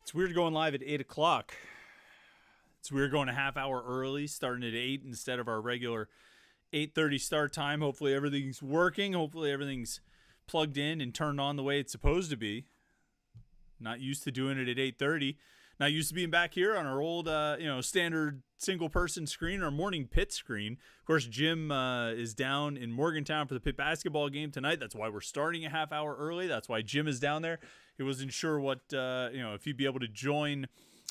It's weird going live at 8 o'clock. It's weird going a half hour early, starting at 8 instead of our regular 8:30 start time. Hopefully everything's working. Hopefully everything's plugged in and turned on the way it's supposed to be. Not used to doing it at 8:30. Not used to being back here on our old, standard single-person screen, our morning Pitt screen. Of course, Jim is down in Morgantown for the Pitt basketball game tonight. That's why we're starting a half hour early. That's why Jim is down there. He wasn't sure what, if he'd be able to join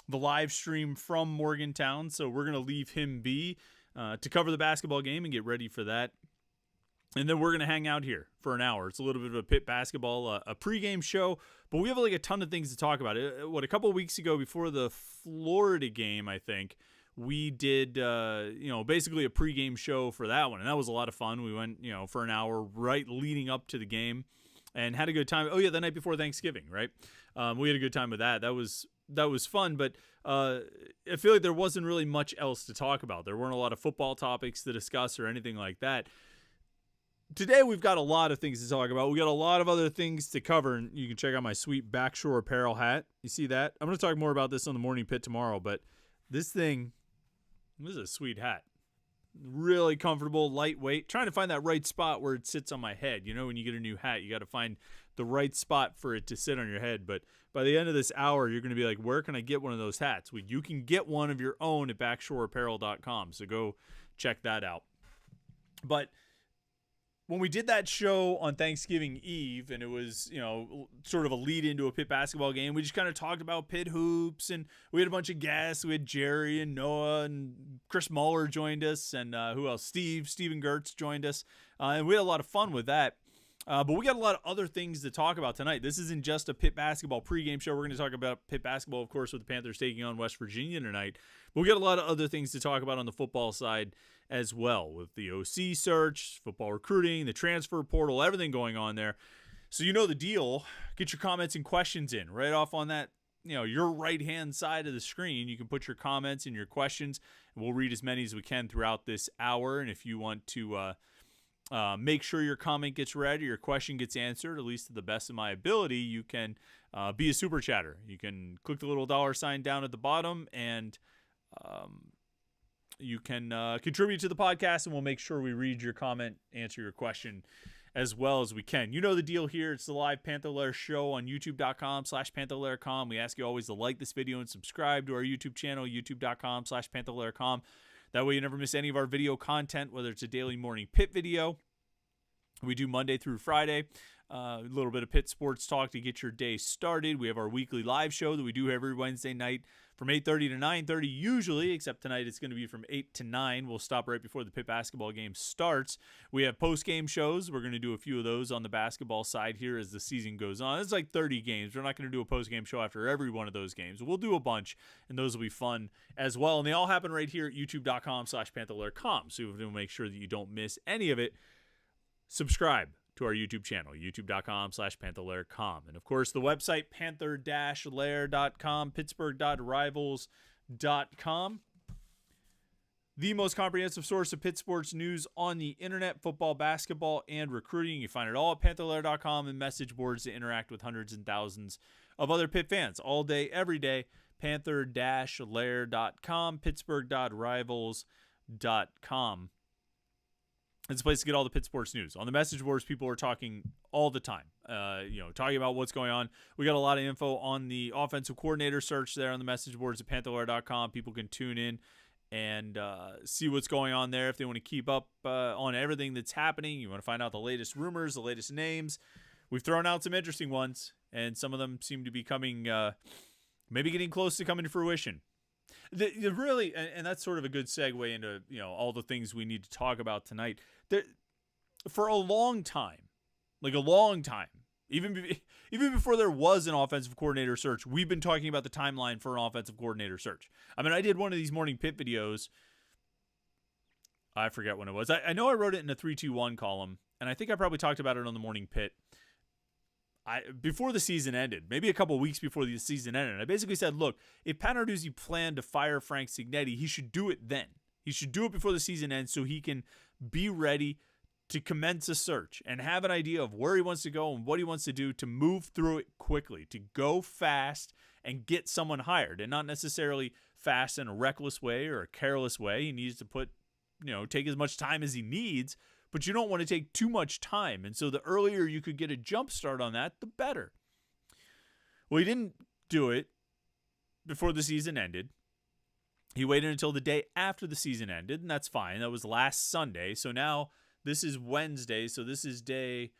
the live stream from Morgantown. So we're going to leave him be to cover the basketball game and get ready for that. And then we're going to hang out here for an hour. It's a little bit of a Pitt basketball, a pregame show, but we have a ton of things to talk about. A couple of weeks ago before the Florida game, I think, we did, basically a pregame show for that one. And that was a lot of fun. We went, for an hour right leading up to the game and had a good time. Oh, yeah, the night before Thanksgiving, right? We had a good time with that. That was fun, but I feel like there wasn't really much else to talk about. There weren't a lot of football topics to discuss or anything like that. Today, we've got a lot of things to talk about. We got a lot of other things to cover, and you can check out my sweet Backshore apparel hat. You see that? I'm going to talk more about this on the Morning Pit tomorrow, but this is a sweet hat. Really comfortable, lightweight. Trying to find that right spot where it sits on my head. When you get a new hat, you got to find the right spot for it to sit on your head. But by the end of this hour, you're going to be like, where can I get one of those hats? Well, you can get one of your own at Backshore.com, so go check that out. But when we did that show on Thanksgiving Eve, and it was, sort of a lead into a Pitt basketball game, we just kind of talked about Pitt hoops, and we had a bunch of guests. We had Jerry and Noah, and Chris Muller joined us, and who else? Steven Gertz joined us, and we had a lot of fun with that. But we got a lot of other things to talk about tonight. This isn't just a Pitt basketball pregame show. We're going to talk about Pitt basketball, of course, with the Panthers taking on West Virginia tonight. But we got a lot of other things to talk about on the football side as well, with the OC search, football recruiting, the transfer portal, everything going on there. So you know the deal. Get your comments and questions in right off on that, your right-hand side of the screen. You can put your comments and your questions, and we'll read as many as we can throughout this hour. And if you want to make sure your comment gets read or your question gets answered, at least to the best of my ability, you can be a super chatter. You can click the little $sign down at the bottom, and you can contribute to the podcast, and we'll make sure we read your comment, answer your question as well as we can. You know the deal here. It's the live Panther-Lair Show on youtube.com/Panther-Lair.com. We ask you always to like this video and subscribe to our YouTube channel, youtube.com/Panther-Lair.com. That way you never miss any of our video content, whether it's a daily morning Pitt video. We do Monday through Friday. A little bit of Pitt sports talk to get your day started. We have our weekly live show that we do every Wednesday night from 8:30 to 9:30 usually, except tonight it's going to be from 8 to 9. We'll stop right before the Pitt basketball game starts. We have post-game shows. We're going to do a few of those on the basketball side here as the season goes on. It's like 30 games. We're not going to do a post-game show after every one of those games. We'll do a bunch, and those will be fun as well. And they all happen right here at youtube.com/Panther-Lair.com. So we'll make sure that you don't miss any of it. Subscribe to our YouTube channel, youtube.com/Panther-Lair.com. And, of course, the website, Panther-Lair.com, Pittsburgh.rivals.com. The most comprehensive source of Pitt sports news on the internet, football, basketball, and recruiting. You find it all at Panther-Lair.com and message boards to interact with hundreds and thousands of other Pitt fans all day, every day. Panther-Lair.com, Pittsburgh.rivals.com. It's a place to get all the Pitt sports news. On the message boards, people are talking all the time, talking about what's going on. We got a lot of info on the offensive coordinator search there on the message boards at Panther-Lair.com. People can tune in and see what's going on there if they want to keep up on everything that's happening. You want to find out the latest rumors, the latest names. We've thrown out some interesting ones, and some of them seem to be coming, maybe getting close to coming to fruition. Really, and that's sort of a good segue into all the things we need to talk about tonight. For a long time, even before there was an offensive coordinator search, we've been talking about the timeline for an offensive coordinator search. I mean, I did one of these morning Pitt videos. I forget when it was. I know I wrote it in a 3-2-1 column, and I think I probably talked about it on the morning Pitt. Before the season ended, maybe a couple weeks before the season ended, I basically said, look, if Pat Narduzzi planned to fire Frank Cignetti, he should do it then. He should do it before the season ends so he can be ready to commence a search and have an idea of where he wants to go and what he wants to do to move through it quickly, to go fast and get someone hired, and not necessarily fast in a reckless way or a careless way. He needs to take as much time as he needs, but you don't want to take too much time. And so the earlier you could get a jump start on that, the better. Well, he didn't do it before the season ended. He waited until the day after the season ended, and that's fine. That was last Sunday. So now this is Wednesday. So this is day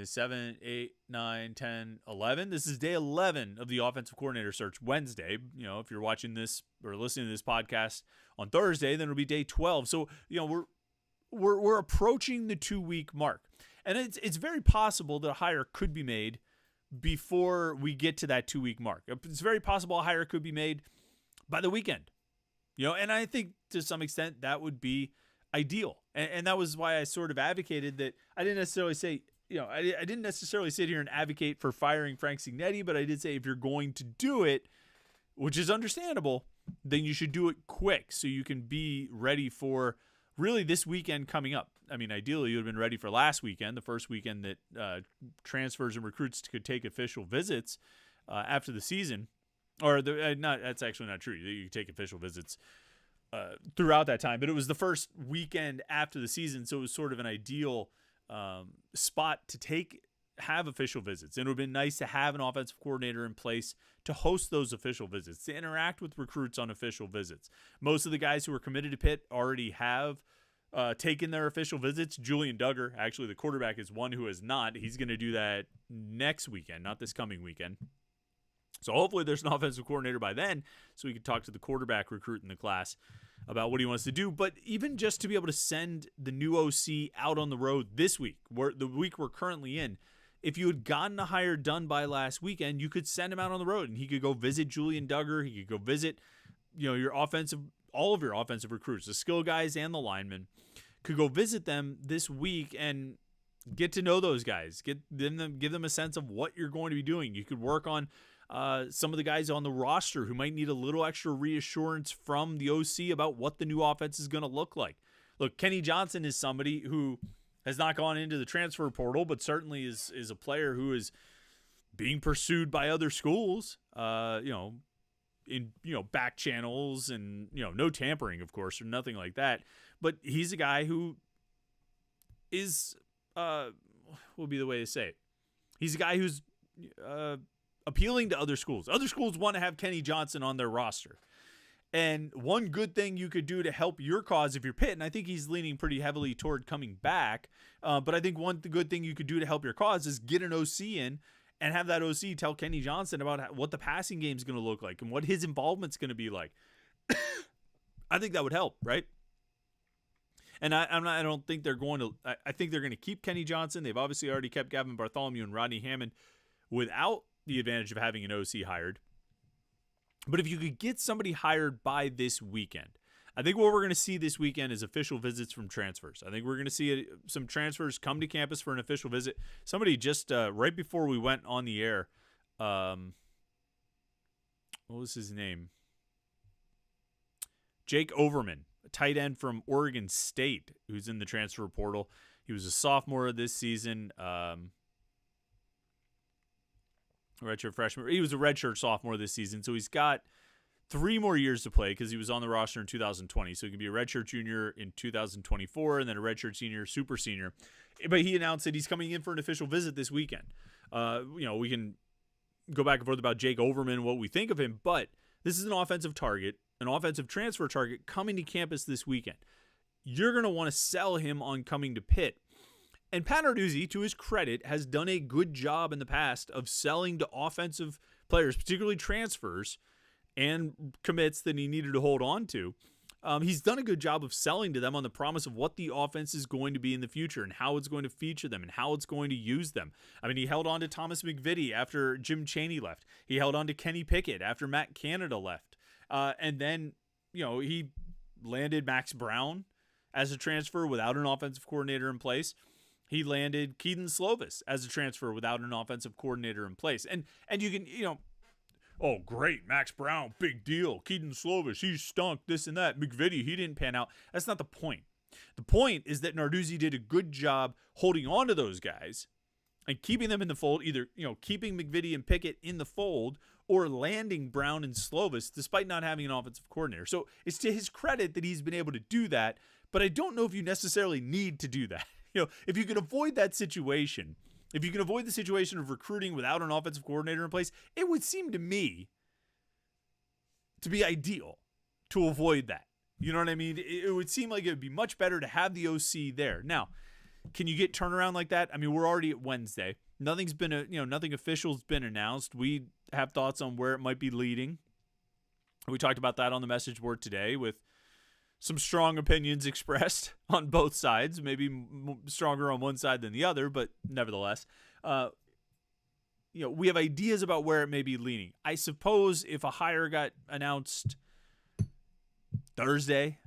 7, 8, 9, 10, 11. This is day 11 of the offensive coordinator search Wednesday. If you're watching this or listening to this podcast on Thursday, then it'll be day 12. So, we're approaching the 2-week mark. And it's very possible that a hire could be made before we get to that 2-week mark. It's very possible a hire could be made by the weekend. And I think to some extent that would be ideal. And that was why I sort of advocated that. I didn't necessarily say, I didn't necessarily sit here and advocate for firing Frank Cignetti, but I did say if you're going to do it, which is understandable, then you should do it quick so you can be ready for really this weekend coming up. I mean, ideally, you would have been ready for last weekend, the first weekend that transfers and recruits could take official visits after the season. Or that's actually not true. You could take official visits throughout that time, but it was the first weekend after the season, so it was sort of an ideal spot to have official visits. And it would have been nice to have an offensive coordinator in place to host those official visits, to interact with recruits on official visits. Most of the guys who are committed to Pitt already have taken their official visits. Julian Duggar, actually the quarterback, is one who has not. He's going to do that next weekend, not this coming weekend. So hopefully there's an offensive coordinator by then so we can talk to the quarterback recruit in the class about what he wants to do. But even just to be able to send the new OC out on the road this week, the week we're currently in, if you had gotten a hire done by last weekend, you could send him out on the road and he could go visit Julian Duggar. He could go visit, all of your offensive recruits, the skill guys and the linemen, could go visit them this week and get to know those guys, give them a sense of what you're going to be doing. You could work on some of the guys on the roster who might need a little extra reassurance from the OC about what the new offense is going to look like. Look, Kenny Johnson is somebody who has not gone into the transfer portal, but certainly is a player who is being pursued by other schools, in back channels and, no tampering, of course, or nothing like that. But he's a guy who is, what would be the way to say it? He's a guy who's appealing to other schools. Other schools want to have Kenny Johnson on their roster. And one good thing you could do to help your cause if you're Pitt, and I think he's leaning pretty heavily toward coming back, but I think one good thing you could do to help your cause is get an OC in and have that OC tell Kenny Johnson about what the passing game is going to look like and what his involvement's going to be like. I think that would help, right? And I don't think they're going to. I think they're going to keep Kenny Johnson. They've obviously already kept Gavin Bartholomew and Rodney Hammond without the advantage of having an OC hired. But if you could get somebody hired by this weekend, I think what we're going to see this weekend is official visits from transfers. I think we're going to see some transfers come to campus for an official visit. Somebody just right before we went on the air, what was his name? Jake Overman, a tight end from Oregon State, who's in the transfer portal. He was a sophomore this season. Redshirt freshman. He was a redshirt sophomore this season, so he's got 3 more years to play because he was on the roster in 2020. So he can be a redshirt junior in 2024 and then a redshirt senior, super senior. But he announced that he's coming in for an official visit this weekend. We can go back and forth about Jake Overman, what we think of him, but this is an offensive target, an offensive transfer target coming to campus this weekend. You're going to want to sell him on coming to Pitt. And Pat Narduzzi, to his credit, has done a good job in the past of selling to offensive players, particularly transfers and commits that he needed to hold on to. He's done a good job of selling to them on the promise of what the offense is going to be in the future and how it's going to feature them and how it's going to use them. I mean, he held on to Thomas McVitie after Jim Chaney left. He held on to Kenny Pickett after Matt Canada left. And then, he landed Max Brown as a transfer without an offensive coordinator in place. He landed Keaton Slovis as a transfer without an offensive coordinator in place. And you can, oh, great, Max Brown, big deal. Keaton Slovis, he stunk, this and that. McVitie, he didn't pan out. That's not the point. The point is that Narduzzi did a good job holding on to those guys and keeping them in the fold, either, keeping McVitie and Pickett in the fold or landing Brown and Slovis despite not having an offensive coordinator. So it's to his credit that he's been able to do that, but I don't know if you necessarily need to do that. If you can avoid that situation, if you can avoid the situation of recruiting without an offensive coordinator in place, it would seem to me to be ideal to avoid that. You know what I mean? It would seem like it would be much better to have the OC there. Now, can you get turnaround like that? I mean, we're already at Wednesday. Nothing official's been announced. We have thoughts on where it might be leading. We talked about that on the message board today with some strong opinions expressed on both sides, maybe stronger on one side than the other, but nevertheless, we have ideas about where it may be leaning. I suppose if a hire got announced Thursday,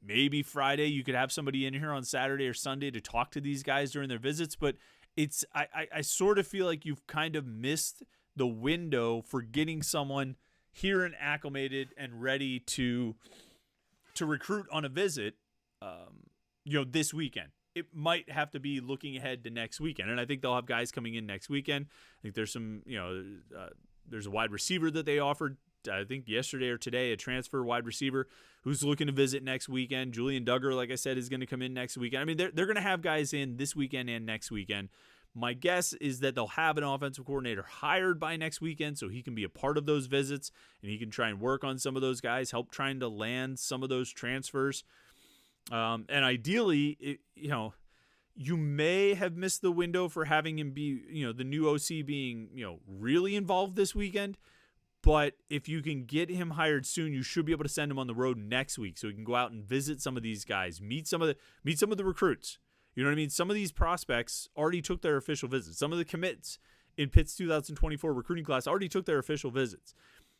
maybe Friday, you could have somebody in here on Saturday or Sunday to talk to these guys during their visits, but I sort of feel like you've kind of missed the window for getting someone here and acclimated and ready to recruit on a visit, this weekend. It might have to be looking ahead to next weekend, and I think they'll have guys coming in next weekend. I think there's some, there's a wide receiver that they offered, I think yesterday or today, a transfer wide receiver who's looking to visit next weekend. Julian Duggar, like I said, is going to come in next weekend. I mean, they're going to have guys in this weekend and next weekend. My guess is that they'll have an offensive coordinator hired by next weekend so he can be a part of those visits and he can try and work on some of those guys, help trying to land some of those transfers. And ideally, you may have missed the window for having him be, the new OC being, really involved this weekend. But if you can get him hired soon, you should be able to send him on the road next week so he can go out and visit some of these guys, meet some of the recruits. You know what I mean? Some of these prospects already took their official visits. Some of the commits in Pitt's 2024 recruiting class already took their official visits.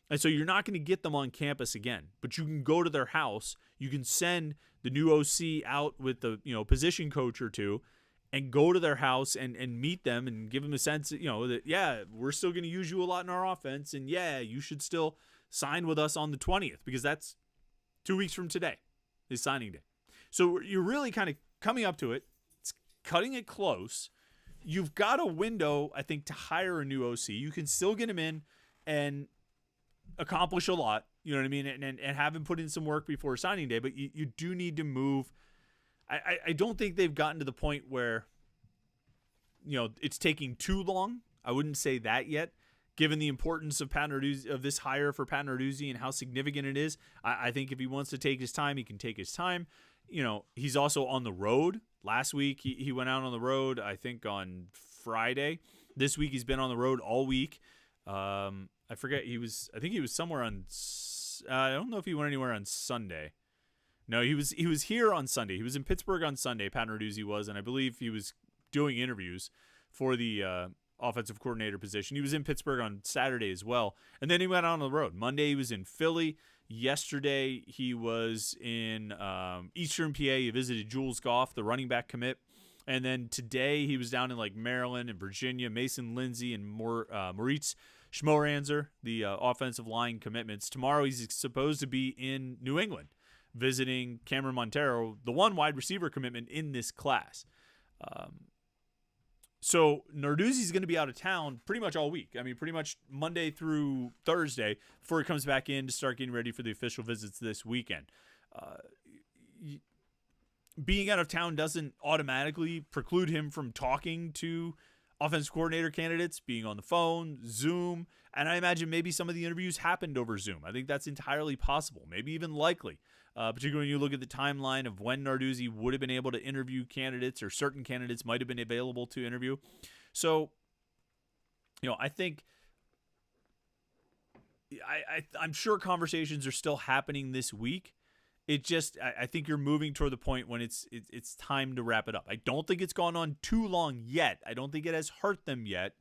And so you're not going to get them on campus again, but you can go to their house. You can send the new OC out with the, position coach or two and go to their house and meet them and give them a sense, that, yeah, we're still going to use you a lot in our offense. And yeah, you should still sign with us on the 20th because that's 2 weeks from today is signing day. So you're really kind of coming up to it. It's cutting it close. You've got a window, I think, to hire a new OC. You can still get him in and accomplish a lot, you know what I mean? And have him put in some work before signing day, but you do need to move. I don't think they've gotten to the point where, it's taking too long. I wouldn't say that yet, given the importance of this hire for Pat Narduzzi and how significant it is. I think if he wants to take his time, he can take his time. He's also on the road. Last week, he went out on the road, I think, on Friday. This week, he's been on the road all week. I forget. I think he was somewhere on. I don't know if he went anywhere on Sunday. No, he was here on Sunday. He was in Pittsburgh on Sunday. Pat Narduzzi was, and I believe he was doing interviews for the offensive coordinator position. He was in Pittsburgh on Saturday as well, and then he went out on the road. Monday he was in Philly. Yesterday he was in Eastern PA. He visited Jules Goff, the running back commit. And then today he was down in Maryland and Virginia, Mason Lindsay and Moritz Schmoranzer, the offensive line commitments. Tomorrow he's supposed to be in New England visiting Cameron Montero, the one wide receiver commitment in this class. So Narduzzi's going to be out of town pretty much all week. I mean, pretty much Monday through Thursday before he comes back in to start getting ready for the official visits this weekend. Being out of town doesn't automatically preclude him from talking to offensive coordinator candidates, being on the phone, Zoom, and I imagine maybe some of the interviews happened over Zoom. I think that's entirely possible, maybe even likely, particularly when you look at the timeline of when Narduzzi would have been able to interview candidates or certain candidates might have been available to interview. So, I think I'm sure conversations are still happening this week. It just, I think you're moving toward the point when it's time to wrap it up. I don't think it's gone on too long yet. I don't think it has hurt them yet,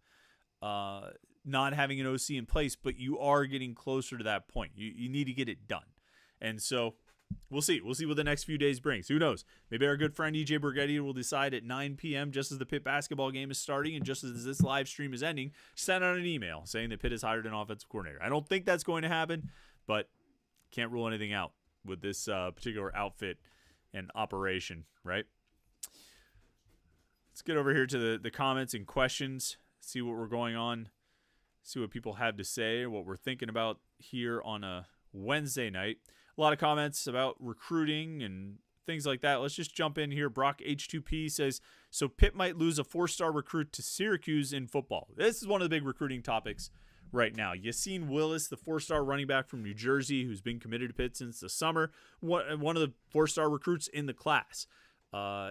not having an OC in place, but you are getting closer to that point. You need to get it done. And so we'll see. We'll see what the next few days brings. Who knows? Maybe our good friend EJ Borghetti will decide at 9 p.m., just as the Pitt basketball game is starting and just as this live stream is ending, send out an email saying that Pitt has hired an offensive coordinator. I don't think that's going to happen, but can't rule anything out with this particular outfit and operation, right? Let's get over here to the comments and questions, see what we're going on, see what people have to say, what we're thinking about here on a Wednesday night. A lot of comments about recruiting and things like that. Let's just jump in here. Brock H2P says, so Pitt might lose a 4-star recruit to Syracuse in football. This is one of the big recruiting topics right now. Yassine Willis, the 4-star running back from New Jersey, who's been committed to Pitt since the summer, one of the 4-star recruits in the class,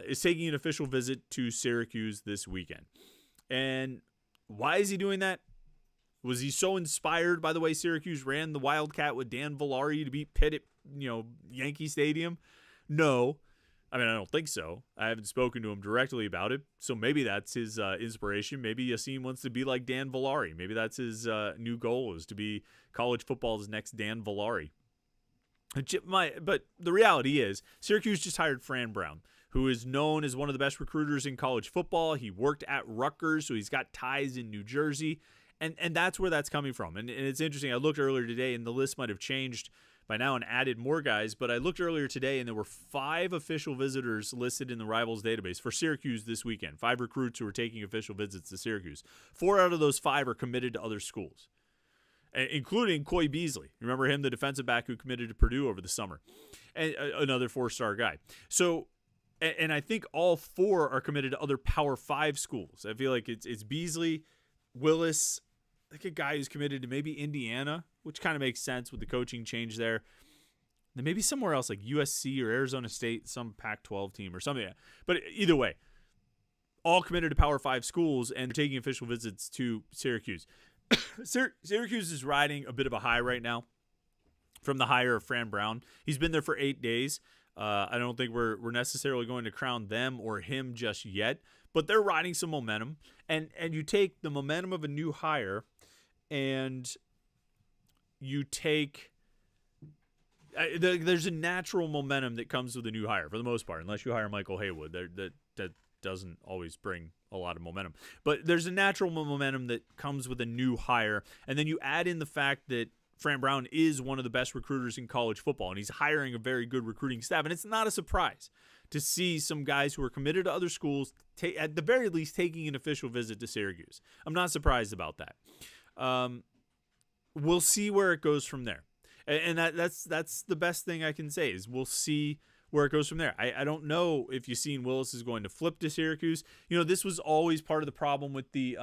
is taking an official visit to Syracuse this weekend. And why is he doing that? Was he so inspired by the way Syracuse ran the Wildcat with Dan Villari to beat Pitt at, Yankee Stadium? No. I mean, I don't think so. I haven't spoken to him directly about it, so maybe that's his inspiration. Maybe Yassine wants to be like Dan Villari. Maybe that's his new goal, is to be college football's next Dan Villari. But the reality is, Syracuse just hired Fran Brown, who is known as one of the best recruiters in college football. He worked at Rutgers, so he's got ties in New Jersey. And that's where that's coming from. And it's interesting. I looked earlier today, and the list might have changed by now and added more guys. But I looked earlier today, and there were 5 official visitors listed in the Rivals database for Syracuse this weekend. 5 recruits who are taking official visits to Syracuse. 4 out of those 5 are committed to other schools, including Coy Beasley. Remember him, the defensive back who committed to Purdue over the summer, and another 4-star guy. So, and I think all 4 are committed to other Power 5 schools. I feel like it's Beasley, Willis, like a guy who's committed to maybe Indiana, which kind of makes sense with the coaching change there. Then maybe somewhere else like USC or Arizona State, some Pac-12 team or something. But either way, all committed to Power 5 schools and taking official visits to Syracuse. Syracuse is riding a bit of a high right now from the hire of Fran Brown. He's been there for 8 days. I don't think we're necessarily going to crown them or him just yet, but they're riding some momentum. And you take the momentum of a new hire, and you take there's a natural momentum that comes with a new hire for the most part, unless you hire Michael Haywood. That doesn't always bring a lot of momentum. But there's a natural momentum that comes with a new hire, and then you add in the fact that Fran Brown is one of the best recruiters in college football, and he's hiring a very good recruiting staff. And it's not a surprise to see some guys who are committed to other schools, at the very least, taking an official visit to Syracuse. I'm not surprised about that. We'll see where it goes from there. And that's the best thing I can say, is we'll see where it goes from there. I don't know if Yassine Willis is going to flip to Syracuse. This was always part of the problem with the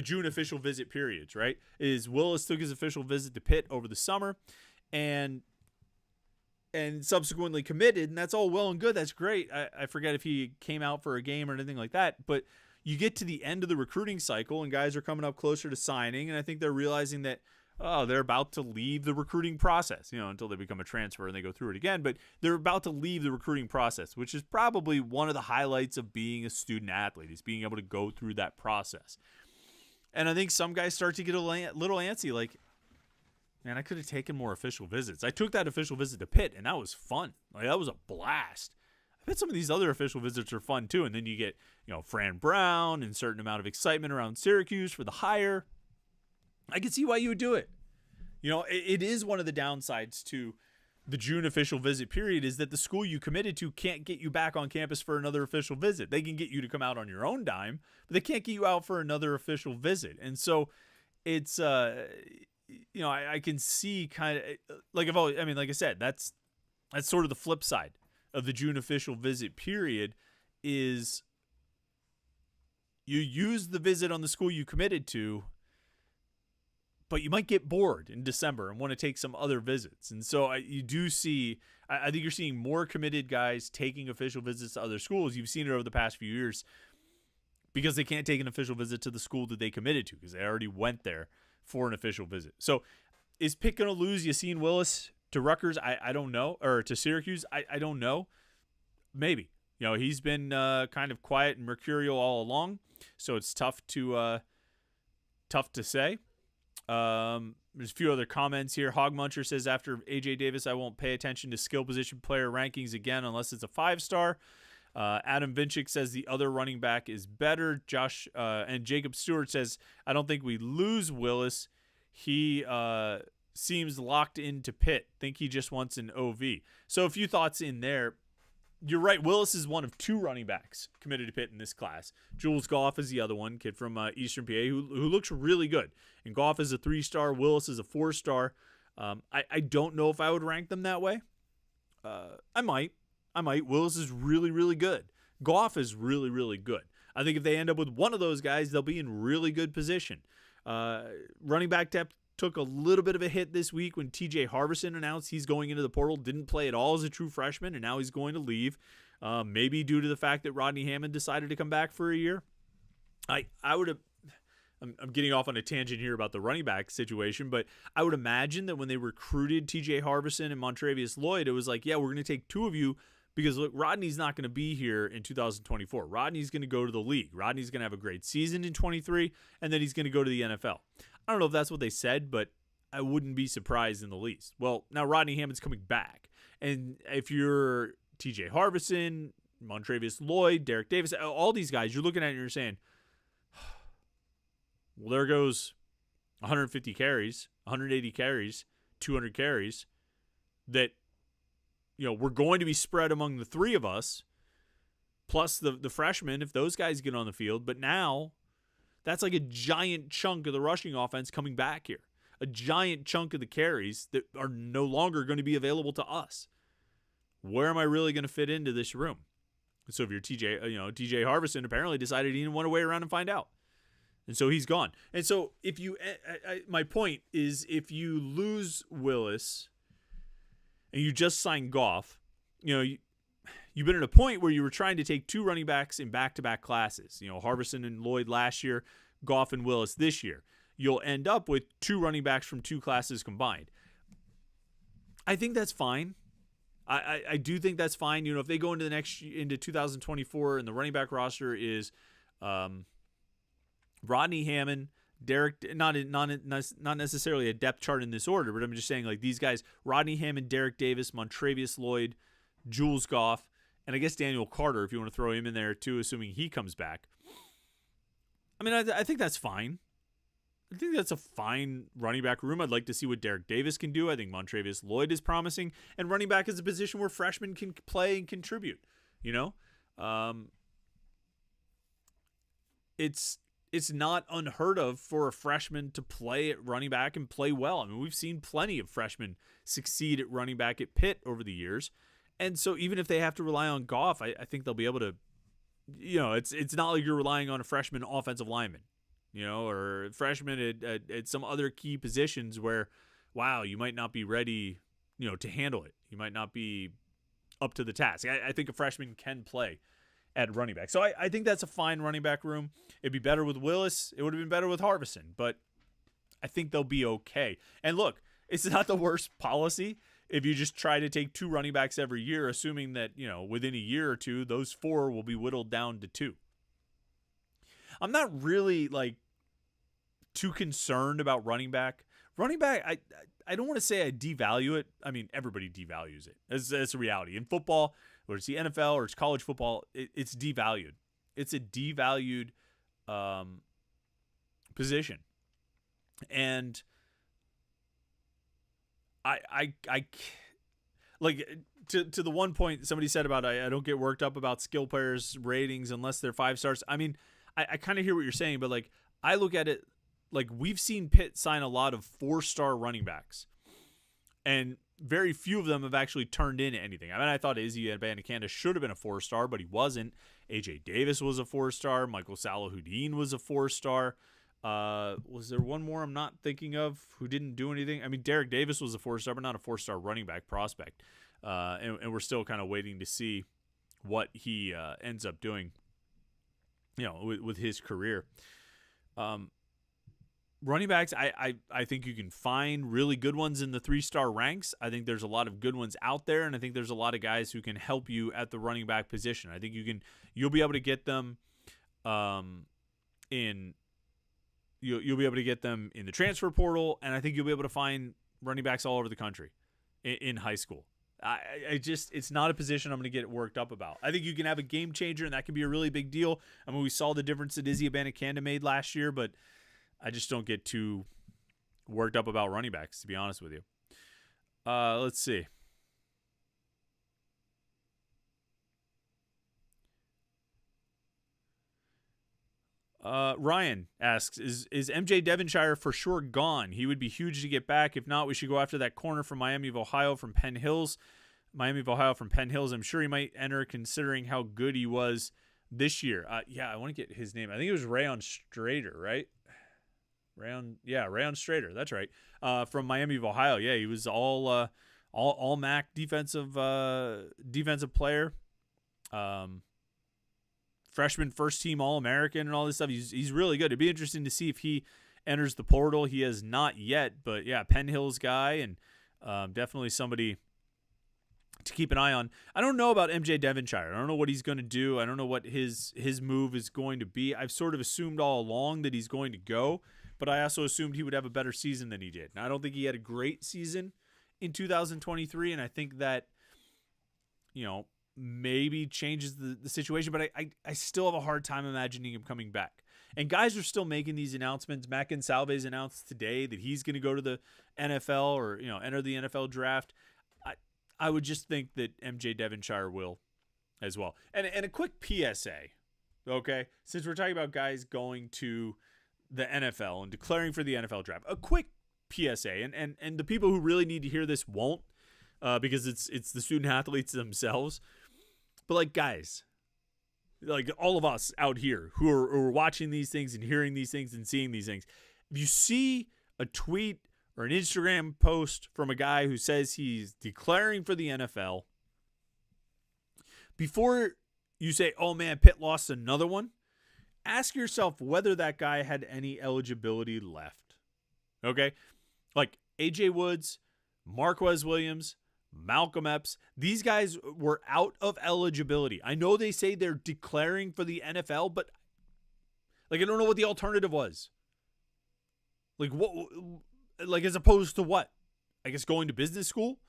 June official visit periods, right? Is Willis took his official visit to Pitt over the summer and subsequently committed, and that's all well and good. That's great. I forget if he came out for a game or anything like that, but you get to the end of the recruiting cycle and guys are coming up closer to signing, and I think they're realizing that they're about to leave the recruiting process, until they become a transfer and they go through it again, but they're about to leave the recruiting process, which is probably one of the highlights of being a student athlete, is being able to go through that process. And I think some guys start to get a little antsy, like, man, I could have taken more official visits. I took that official visit to Pitt, and that was fun. Like, that was a blast. I bet some of these other official visits are fun, too. And then you get, Fran Brown and a certain amount of excitement around Syracuse for the hire. I can see why you would do it. It is one of the downsides to the June official visit period, is that the school you committed to can't get you back on campus for another official visit. They can get you to come out on your own dime, but they can't get you out for another official visit. And so it's, I can see kind of like like I said, that's sort of the flip side of the June official visit period, is you use the visit on the school you committed to, but you might get bored in December and want to take some other visits. And so you do see, I think you're seeing more committed guys taking official visits to other schools. You've seen it over the past few years because they can't take an official visit to the school that they committed to because they already went there for an official visit. So is Pitt going to lose Yassine Willis to Rutgers? I don't know. Or to Syracuse? I don't know. Maybe. He's been kind of quiet and mercurial all along, so it's tough to say. There's a few other comments here. Hog Muncher says, after AJ Davis, I won't pay attention to skill position player rankings again unless it's a 5-star. Adam Vinchik says the other running back is better. Josh and Jacob Stewart says, I don't think we lose Willis. He seems locked into Pitt. Think he just wants an OV. So a few thoughts in there. you're right. Willis is one of 2 running backs committed to Pitt in this class. Jules Goff is the other one, kid from Eastern PA, who looks really good. And Goff is a 3-star. Willis is a 4-star. I don't know if I would rank them that way. I might. Willis is really, really good. Goff is really, really good. I think if they end up with one of those guys, they'll be in really good position. Running back depth took a little bit of a hit this week when TJ Harbison announced he's going into the portal, didn't play at all as a true freshman, and now he's going to leave. Maybe due to the fact that Rodney Hammond decided to come back for a year. I would have. I'm getting off on a tangent here about the running back situation, but I would imagine that when they recruited TJ Harbison and Montravius Lloyd, it was like, yeah, we're going to take 2 of you because look, Rodney's not going to be here in 2024. Rodney's going to go to the league. Rodney's going to have a great season in 23, and then he's going to go to the NFL. I don't know if that's what they said, but I wouldn't be surprised in the least. Well, now Rodney Hammond's coming back, and if you're TJ Harbison, Montravius Lloyd, Derek Davis, all these guys, you're looking at it and you're saying, well, there goes 150 carries, 180 carries, 200 carries that, we're going to be spread among the 3 of us, plus the freshmen if those guys get on the field. But now that's like a giant chunk of the rushing offense coming back here, a giant chunk of the carries that are no longer going to be available to us. Where am I really going to fit into this room? So if you're TJ Harbison apparently decided he didn't want to wait around and find out. And so he's gone. And so if you, my point is, if you lose Willis and you just sign Goff, you've been at a point where you were trying to take 2 running backs in back-to-back classes. Harbison and Lloyd last year, Goff and Willis this year. You'll end up with 2 running backs from 2 classes combined. I think that's fine. I do think that's fine. If they go into 2024 and the running back roster is Rodney Hammond, Derek, not necessarily a depth chart in this order, but I'm just saying like these guys, Rodney Hammond, Derek Davis, Montravius Lloyd, Jules Goff, and I guess Daniel Carter, if you want to throw him in there too, assuming he comes back. I mean, I think that's fine. I think that's a fine running back room. I'd like to see what Derek Davis can do. I think Montravius Lloyd is promising, and running back is a position where freshmen can play and contribute. It's not unheard of for a freshman to play at running back and play well. I mean, we've seen plenty of freshmen succeed at running back at Pitt over the years. And so even if they have to rely on Goff, I think they'll be able to, it's not like you're relying on a freshman offensive lineman, or a freshman at some other key positions where, wow, you might not be ready, to handle it. You might not be up to the task. I think a freshman can play at running back. So I think that's a fine running back room. It'd be better with Willis. It would have been better with Harbison, but I think they'll be okay. And look, it's not the worst policy if you just try to take 2 running backs every year, assuming that, within a year or 2, those 4 will be whittled down to 2. I'm not really too concerned about running back. Running back, I don't want to say I devalue it. I mean, everybody devalues it. That's a reality. In football, whether it's the NFL or it's college football, it's devalued. It's a devalued position. And I to the one point somebody said about I don't get worked up about skill players ratings unless they're 5 stars. I mean, I kind of hear what you're saying, but I look at it we've seen Pitt sign a lot of 4-star running backs, and very few of them have actually turned into anything. I mean, I thought Izzy Abanikanda should have been a 4-star, but he wasn't. AJ Davis was a 4-star. Michael Salahuddin was a 4-star. Was there one more I'm not thinking of who didn't do anything? I mean, Derek Davis was a 4-star, but not a 4-star running back prospect. And we're still kind of waiting to see what he ends up doing, with his career. Running backs, I think you can find really good ones in the 3-star ranks. I think there's a lot of good ones out there, and I think there's a lot of guys who can help you at the running back position. I think you'll be able to get them you'll be able to get them in the transfer portal, and I think you'll be able to find running backs all over the country in high school. It's not a position I'm going to get worked up about. I think you can have a game changer, and that can be a really big deal. I mean, we saw the difference that Izzy Abanikanda made last year, but I just don't get too worked up about running backs, to be honest with you. Let's see. Ryan asks, is MJ Devonshire for sure gone? He would be huge to get back. If not, we should go after that corner from Miami of Ohio from Penn Hills. Miami of Ohio from Penn Hills. I'm sure he might enter considering how good he was this year. Yeah, I want to get his name. I think it was Rayon Strader, right? Rayon Strader. That's right. From Miami of Ohio. Yeah, he was all MAC defensive player. Freshman first team All-American and all this stuff. He's really good. It'd be interesting to see if he enters the portal. He has not yet, but yeah, Penn Hills guy, and definitely somebody to keep an eye on. I don't know about MJ Devonshire. I don't know what he's going to do. I don't know what his move is going to be. I've sort of assumed all along that he's going to go, but I also assumed he would have a better season than he did. And I don't think he had a great season in 2023, and I think that, maybe changes the situation, but I still have a hard time imagining him coming back. And guys are still making these announcements. Matt Gonsalves announced today that he's going to go to the NFL or, enter the NFL draft. I would just think that MJ Devonshire will as well. And a quick PSA, okay? Since we're talking about guys going to the NFL and declaring for the NFL draft, a quick PSA, and the people who really need to hear this won't, because it's the student athletes themselves. But like, guys, like all of us out here who are watching these things and hearing these things and seeing these things, if you see a tweet or an Instagram post from a guy who says he's declaring for the NFL, before you say, oh man, Pitt lost another one, ask yourself whether that guy had any eligibility left. Okay? Like AJ Woods, Marquez Williams, Malcolm Epps, these guys were out of eligibility. I know they say they're declaring for the NFL, but like, I don't know what the alternative was. Like, what, like, as opposed to what? I guess going to business school,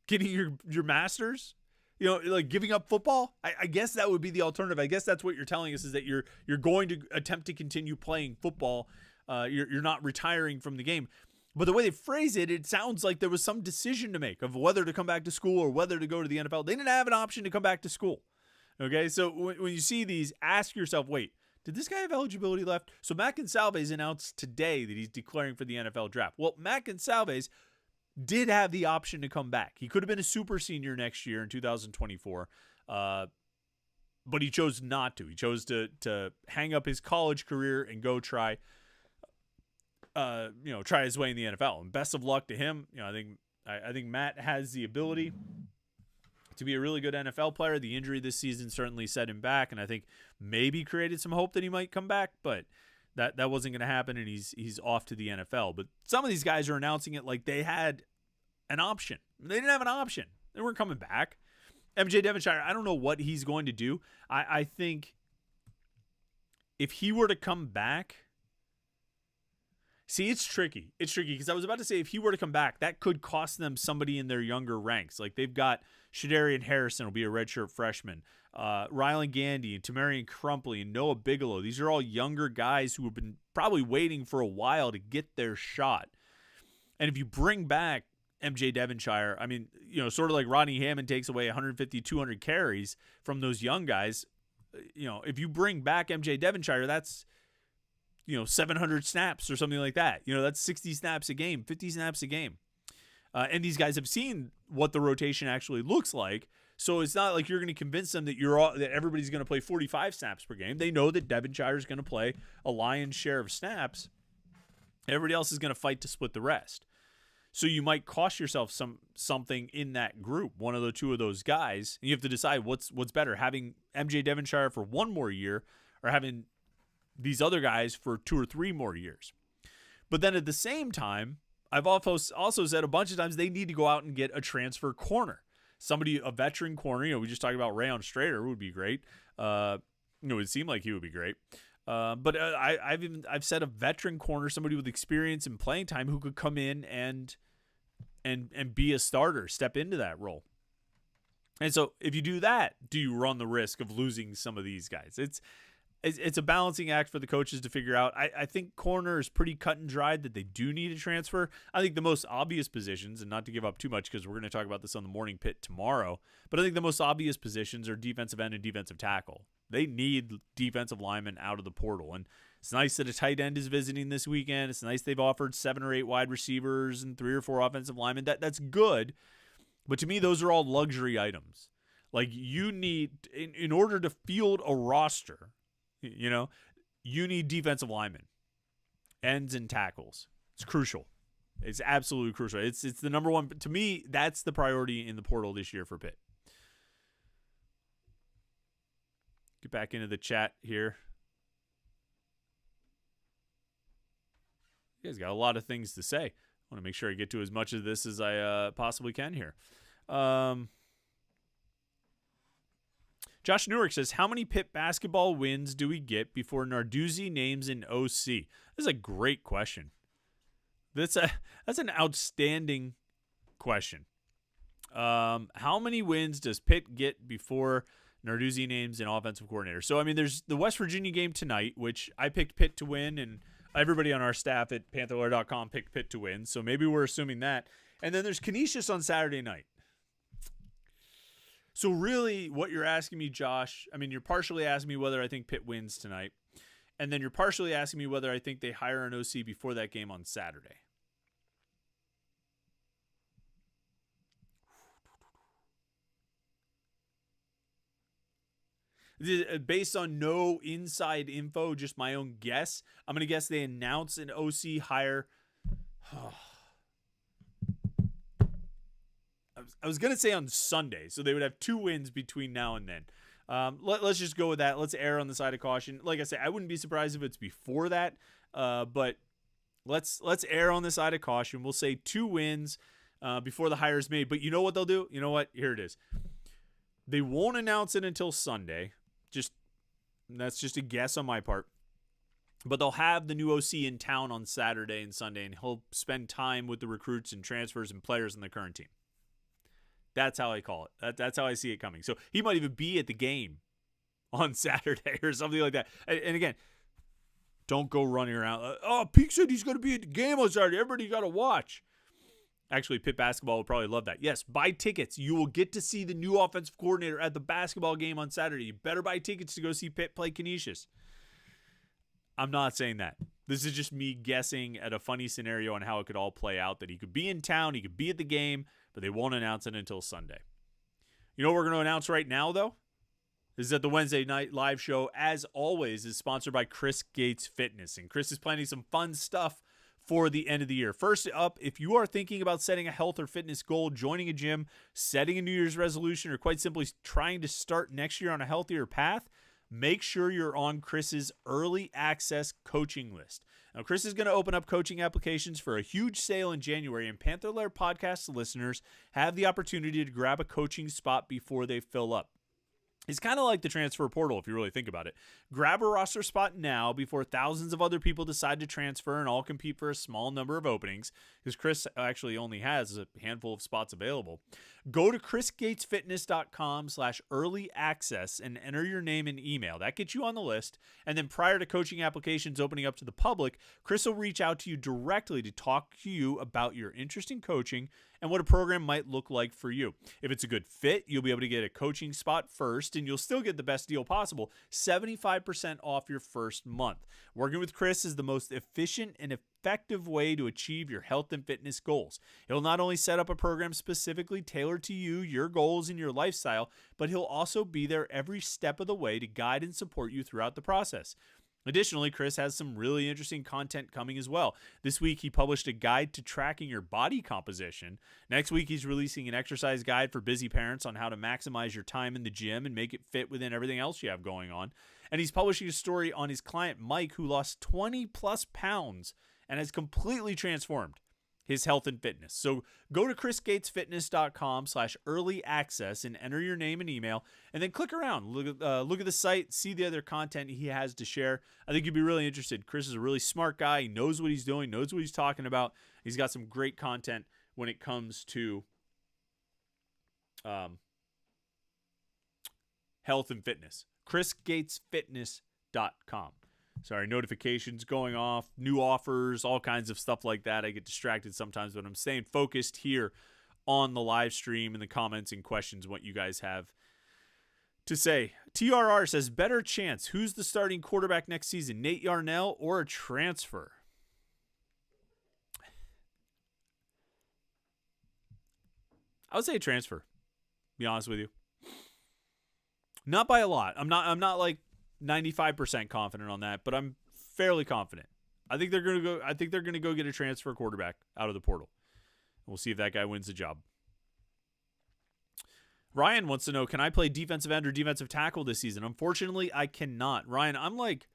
getting your master's, like giving up football. I guess that would be the alternative. I guess that's what you're telling us, is that you're going to attempt to continue playing football. You're not retiring from the game. But the way they phrase it, it sounds like there was some decision to make of whether to come back to school or whether to go to the NFL. They didn't have an option to come back to school. Okay, so when you see these, ask yourself, wait, did this guy have eligibility left? So Matt Gonsalves announced today that he's declaring for the NFL draft. Well, Matt Gonsalves did have the option to come back. He could have been a super senior next year in 2024, but he chose not to. He chose to hang up his college career and go try his way in the NFL. And best of luck to him. I think Matt has the ability to be a really good NFL player. The injury this season certainly set him back, and I think maybe created some hope that he might come back, but that wasn't going to happen, and he's off to the NFL. But some of these guys are announcing it like they had an option. They didn't have an option. They weren't coming back. MJ Devonshire, I don't know what he's going to do. I think if he were to come back, see, it's tricky. It's tricky because I was about to say if he were to come back, that could cost them somebody in their younger ranks. Like they've got Shadarian Harrison will be a redshirt freshman. Rylan Gandy and Tamarian Crumpley and Noah Bigelow. These are all younger guys who have been probably waiting for a while to get their shot. And if you bring back MJ Devonshire, I mean, sort of like Rodney Hammond takes away 150, 200 carries from those young guys. If you bring back MJ Devonshire, that's 700 snaps or something like that. That's 60 snaps a game, 50 snaps a game. And these guys have seen what the rotation actually looks like. So it's not like you're going to convince them that that everybody's going to play 45 snaps per game. They know that Devonshire is going to play a lion's share of snaps. Everybody else is going to fight to split the rest. So you might cost yourself something in that group, one of the two of those guys. And you have to decide what's better, having MJ Devonshire for one more year or having these other guys for 2 or 3 more years. But then at the same time, I've also said a bunch of times they need to go out and get a transfer corner. A veteran corner. We just talked about Rayon Strader would be great. It would seem like he would be great. But I've said a veteran corner, somebody with experience and playing time who could come in and be a starter, step into that role. And so if you do that, do you run the risk of losing some of these guys? It's a balancing act for the coaches to figure out. I think corner is pretty cut and dried that they do need a transfer. I think the most obvious positions, and not to give up too much because we're going to talk about this on the Morning Pit tomorrow, but I think the most obvious positions are defensive end and defensive tackle. They need defensive linemen out of the portal. And it's nice that a tight end is visiting this weekend. It's nice they've offered 7 or 8 wide receivers and 3 or 4 offensive linemen. That's good. But to me, those are all luxury items. Like, you need, in order to field a roster, you need defensive linemen, ends and tackles. It's crucial. It's absolutely crucial. It's the number one. To me, that's the priority in the portal this year for Pitt. Get back into the chat here. You guys got a lot of things to say. I want to make sure I get to as much of this as I possibly can here. Josh Newark says, how many Pitt basketball wins do we get before Narduzzi names an OC? This is a great question. That's an outstanding question. How many wins does Pitt get before Narduzzi names an offensive coordinator? So, I mean, there's the West Virginia game tonight, which I picked Pitt to win, and everybody on our staff at Panther-Lair.com picked Pitt to win. So maybe we're assuming that. And then there's Canisius on Saturday night. So really what you're asking me, Josh, I mean, you're partially asking me whether I think Pitt wins tonight. And then you're partially asking me whether I think they hire an OC before that game on Saturday. Based on no inside info, just my own guess, I'm going to guess they announce an OC hire. I was going to say on Sunday, so they would have 2 wins between now and then. Let's just go with that. Let's err on the side of caution. Like I said, I wouldn't be surprised if it's before that, but let's err on the side of caution. We'll say 2 wins before the hire is made. But you know what they'll do? You know what? Here it is. They won't announce it until Sunday. That's just a guess on my part. But they'll have the new OC in town on Saturday and Sunday, and he'll spend time with the recruits and transfers and players in the current team. That's how I call it. That's how I see it coming. So he might even be at the game on Saturday or something like that. And again, don't go running around. Peak said he's going to be at the game on Saturday. Everybody got to watch. Actually, Pitt basketball would probably love that. Yes, buy tickets. You will get to see the new offensive coordinator at the basketball game on Saturday. You better buy tickets to go see Pitt play Canisius. I'm not saying that. This is just me guessing at a funny scenario on how it could all play out, that he could be in town, he could be at the game, but they won't announce it until Sunday. You know what we're going to announce right now, though? Is that the Wednesday night live show, as always, is sponsored by Chris Gates Fitness. And Chris is planning some fun stuff for the end of the year. First up, if you are thinking about setting a health or fitness goal, joining a gym, setting a New Year's resolution, or quite simply trying to start next year on a healthier path, make sure you're on Chris's early access coaching list. Now, Chris is going to open up coaching applications for a huge sale in January, and Panther-Lair podcast listeners have the opportunity to grab a coaching spot before they fill up. It's kind of like the transfer portal if you really think about it. Grab a roster spot now before thousands of other people decide to transfer and all compete for a small number of openings, because Chris actually only has a handful of spots available. Go to chrisgatesfitness.com/early access and enter your name and email. That gets you on the list. And then prior to coaching applications opening up to the public, Chris will reach out to you directly to talk to you about your interest in coaching and what a program might look like for you. If it's a good fit, you'll be able to get a coaching spot first, and you'll still get the best deal possible, 75% off your first month. Working with Chris is the most efficient and effective way to achieve your health and fitness goals. He'll not only set up a program specifically tailored to you, your goals, and your lifestyle, but he'll also be there every step of the way to guide and support you throughout the process. Additionally, Chris has some really interesting content coming as well. This week, he published a guide to tracking your body composition. Next week, he's releasing an exercise guide for busy parents on how to maximize your time in the gym and make it fit within everything else you have going on. And he's publishing a story on his client, Mike, who lost 20 plus pounds and has completely transformed his health and fitness. So go to chrisgatesfitness.com/early access and enter your name and email, and then click around, look at the site, see the other content he has to share. I think you'd be really interested. Chris is a really smart guy. He knows what he's doing, knows what he's talking about. He's got some great content when it comes to health and fitness. chrisgatesfitness.com. Sorry, notifications going off, new offers, all kinds of stuff like that. I get distracted sometimes, but I'm staying focused here on the live stream and the comments and questions, what you guys have to say. TRR says, better chance. Who's the starting quarterback next season? Nate Yarnell or a transfer? I would say a transfer, to be honest with you. Not by a lot. I'm not like 95% confident on that, but I'm fairly confident. I think they're going to go get a transfer quarterback out of the portal. We'll see if that guy wins the job. Ryan wants to know, can I play defensive end or defensive tackle this season? Unfortunately, I cannot. Ryan, I'm like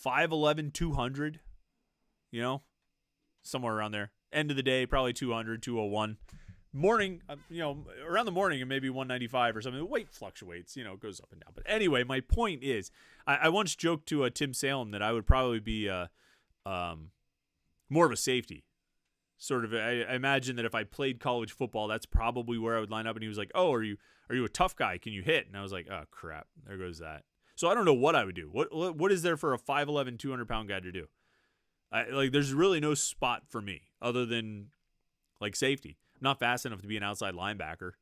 5'11", 200, somewhere around there. End of the day, probably 200, 201. Morning, around the morning, and maybe 195 or something. The weight fluctuates, it goes up and down. But anyway, my point is, I once joked to Tim Salem that I would probably be more of a safety. Sort of, I imagine that if I played college football, that's probably where I would line up. And he was like, "Oh, are you a tough guy? Can you hit?" And I was like, "Oh crap, there goes that." So I don't know what I would do. What is there for a 5'11", 200-pound guy to do? There's really no spot for me other than like safety. I'm not fast enough to be an outside linebacker.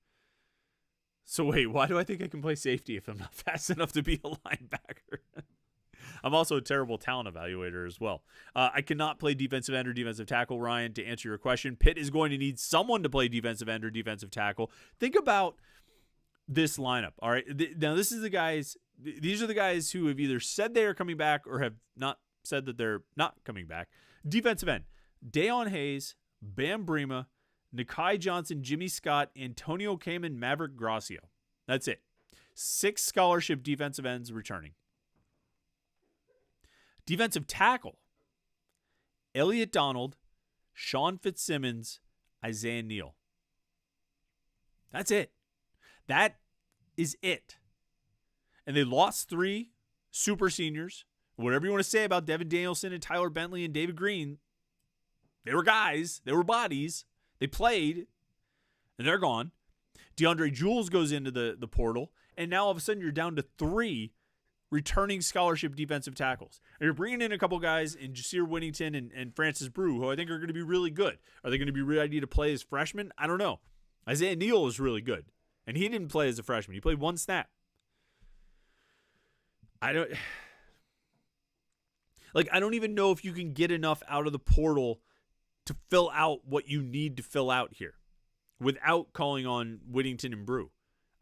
So wait, why do I think I can play safety if I'm not fast enough to be a linebacker? I'm also a terrible talent evaluator as well. I cannot play defensive end or defensive tackle, Ryan, to answer your question. Pitt is going to need someone to play defensive end or defensive tackle. Think about this lineup, all right? Now, these are the guys who have either said they are coming back or have not said that they're not coming back. Defensive end, Deion Hayes, Bam Brema, Nakai Johnson, Jimmy Scott, Antonio Cayman, Maverick Gracio. That's it. 6 scholarship defensive ends returning. Defensive tackle, Elliott Donald, Sean Fitzsimmons, Isaiah Neal. That's it. That is it. And they lost 3 super seniors. Whatever you want to say about Devin Danielson and Tyler Bentley and David Green, they were guys. They were bodies. They played, and they're gone. DeAndre Jules goes into the portal, and now all of a sudden you're down to 3 returning scholarship defensive tackles. And you're bringing in a couple guys in Jasir Winnington and Francis Brew, who I think are going to be really good. Are they going to be ready to play as freshmen? I don't know. Isaiah Neal is really good, and he didn't play as a freshman. He played 1 snap. I don't even know if you can get enough out of the portal to fill out what you need to fill out here without calling on Whittington and Brew.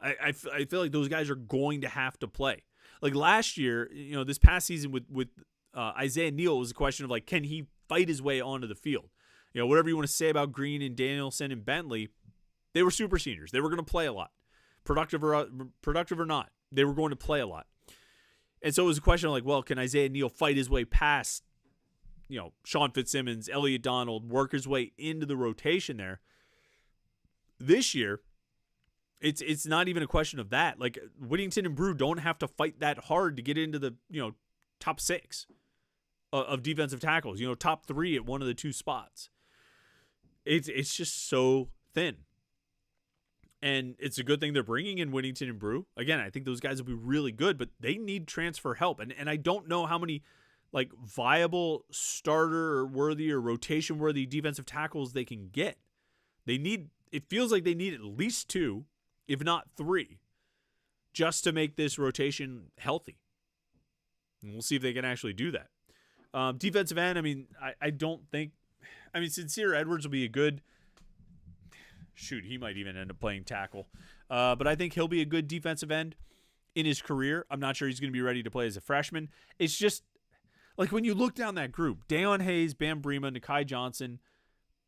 I feel like those guys are going to have to play. Like last year, this past season with Isaiah Neal, was a question of like, can he fight his way onto the field? Whatever you want to say about Green and Danielson and Bentley, they were super seniors. They were going to play a lot. Productive or not, they were going to play a lot. And so it was a question of like, well, can Isaiah Neal fight his way past, Sean Fitzsimmons, Elliott Donald, work his way into the rotation there? This year, it's not even a question of that. Like Whittington and Brew don't have to fight that hard to get into the top 6 of defensive tackles. Top 3 at one of the 2 spots. It's just so thin, and it's a good thing they're bringing in Whittington and Brew. Again, I think those guys will be really good, but they need transfer help, and I don't know how many like viable starter worthy or rotation worthy defensive tackles they can get. It feels like they need at least 2. If not 3, just to make this rotation healthy. And we'll see if they can actually do that. Defensive end, I don't think... Sincere Edwards will be a good... Shoot, he might even end up playing tackle. But I think he'll be a good defensive end in his career. I'm not sure he's going to be ready to play as a freshman. It's just... like when you look down that group, Deion Hayes, Bam Brema, Nakai Johnson,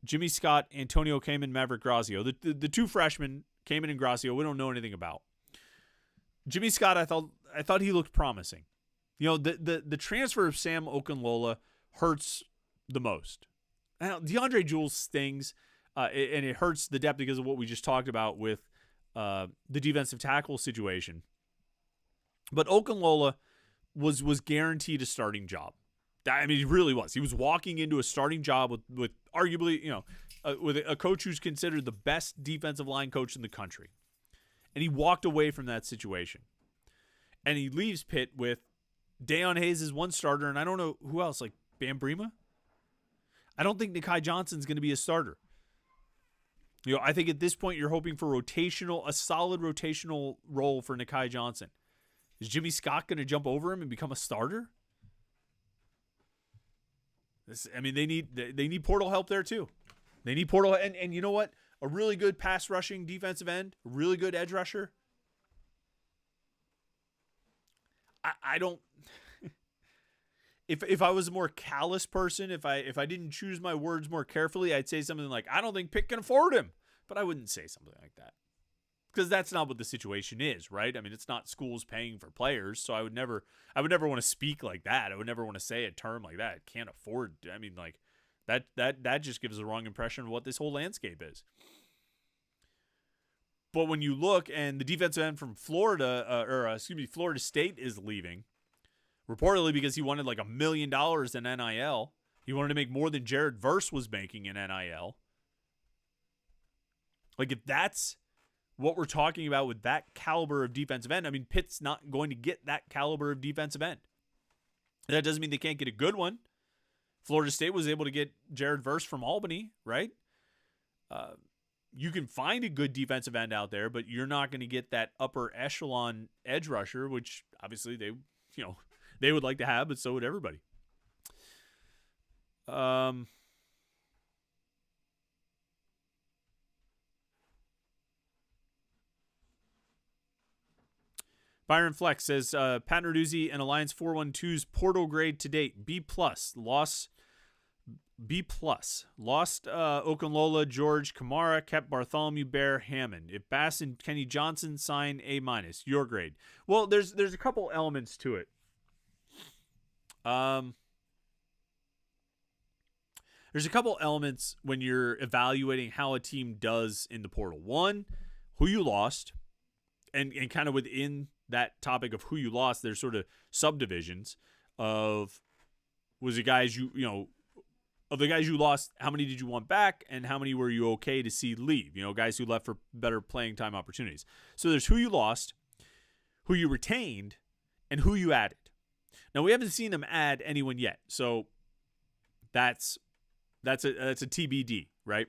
Jimmy Scott, Antonio Cayman, Maverick Gracio. The 2 freshmen... Cayman and Gracio, we don't know anything about. Jimmy Scott, I thought he looked promising. The transfer of Sam Okunlola hurts the most. Now, DeAndre Jules stings, and it hurts the depth because of what we just talked about with the defensive tackle situation. But Okunlola was guaranteed a starting job. He really was. He was walking into a starting job with arguably, with a coach who's considered the best defensive line coach in the country. And he walked away from that situation. And he leaves Pitt with Deion Hayes as 1 starter, and I don't know who else, like Bam Brema? I don't think Nakai Johnson's going to be a starter. I think at this point you're hoping for a solid rotational role for Nakai Johnson. Is Jimmy Scott going to jump over him and become a starter? They need portal help there too. They need portal, and you know what? A really good pass rushing defensive end, a really good edge rusher. I don't. If I was a more callous person, if I didn't choose my words more carefully, I'd say something like, I don't think Pitt can afford him. But I wouldn't say something like that. Because that's not what the situation is, right? I mean, it's not schools paying for players, so I would never want to speak like that. I would never want to say a term like that. Can't afford. I mean, like that just gives the wrong impression of what this whole landscape is. But when you look, and the defensive end from Florida State is leaving, reportedly because he wanted like $1 million in NIL. He wanted to make more than Jared Verse was making in NIL. Like, if that's what we're talking about with that caliber of defensive end, I mean, Pitt's not going to get that caliber of defensive end. That doesn't mean they can't get a good one. Florida State was able to get Jared Verse from Albany, right? You can find a good defensive end out there, but you're not going to get that upper echelon edge rusher, which obviously they would like to have, but so would everybody. Byron Flex says, Pat Narduzzi and Alliance 412's portal grade to date, B+. B+. Lost Okunlola, George Kamara, kept Bartholomew, Bear, Hammond. If Bass and Kenny Johnson sign, A-. Your grade. Well, there's a couple elements to it. There's a couple elements when you're evaluating how a team does in the portal. One, who you lost, and kind of within that topic of who you lost, there's sort of subdivisions of, was the guys of the guys you lost, how many did you want back, and how many were you okay to see leave? Guys who left for better playing time opportunities. So there's who you lost, who you retained, and who you added. Now, we haven't seen them add anyone yet, so that's a TBD, right?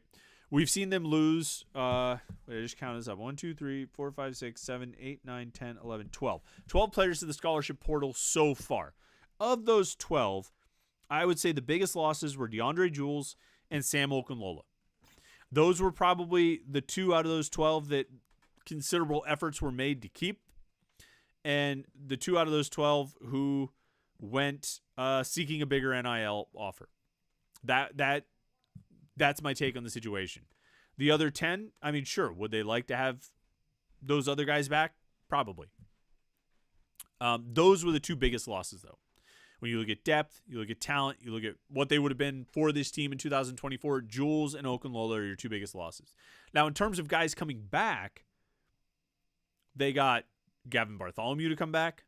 We've seen them lose, just count this up, 1, 2, 3, 4, 5, 6, 7, 8, 9, 10, 11, 12. 12 players to the scholarship portal so far. Of those 12, I would say the biggest losses were DeAndre Jules and Sam Okunlola. Those were probably the two out of those 12 that considerable efforts were made to keep, and the two out of those 12 who went seeking a bigger NIL offer. That's my take on the situation. The other 10, I mean, sure, would they like to have those other guys back? Probably. Those were the two biggest losses, though. When you look at depth, you look at talent, you look at what they would have been for this team in 2024, Jules and Okunlola are your two biggest losses. Now, in terms of guys coming back, they got Gavin Bartholomew to come back.